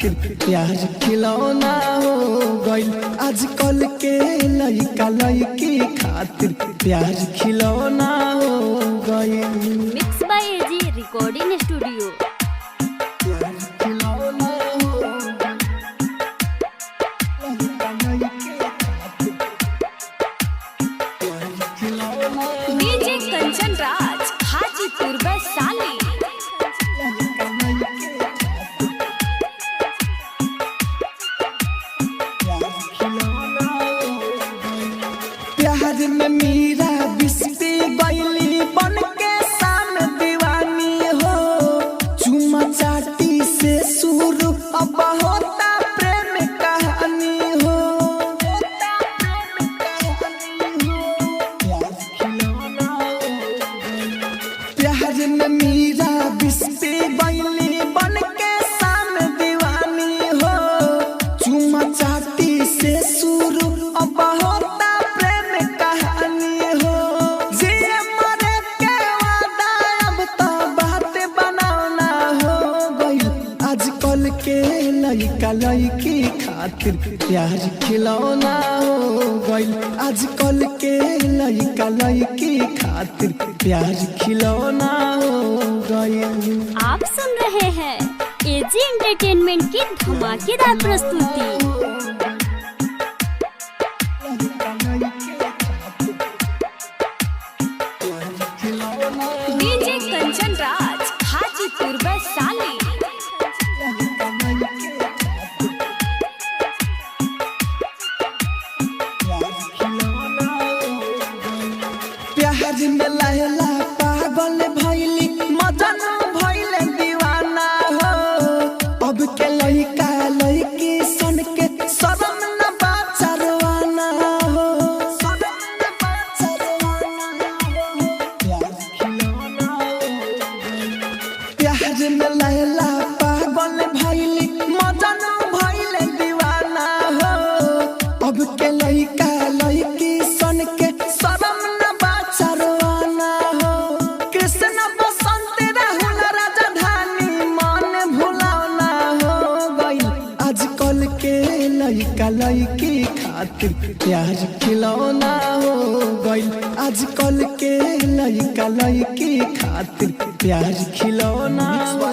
खातिर प्यार खिलौना हो गइल। आजकल के लइका लइकी खातिर प्यार खिलौना हो गइल। Mix by AG recording studio. DJ Kanchan Raj Hajipur Vaishali. प्यार में मीरा बिस्ती गईली बन के सामने दीवानी हो। चुमा चाटी से शुरू अब होता प्रेम कहानी हो। प्यार में मीरा बिस्ती गईली बन के सामने दीवानी हो। चुमा चाटी से शुरू अब होता प्रेम कहानी हो। जी मरे के वादा अब तो बात बनाना हो गइल। आजकल के लइका लइकी खातिर प्यार खिलौना हो गइल। आजकल के लइका लइकी खातिर प्यार खिलौना हो गइल। आप सुन रहे हैं एजी एंटरटेनमेंट की धमाकेदार प्रस्तुति। डीजे कंचन राज हाजीपुर वैशाली। प्यार में लहला पागल भइली मजनू भइले दीवाना हो। अब के लइका लइकी सन के शरम न बाचरवाना हो। प्यार में लहला पागल भइली मजनू भइले दीवाना हो। अब के लइका लइकी सन के शरम न बाचरवाना हो। कृष्ण बसंत राहुल राजधानी मन भुलावना हो गइल। आजकल के लइका लइकी खातिर प्यार खिलौना हो गइल। आजकल के लइका लइकी खातिर प्यार खिलौना हो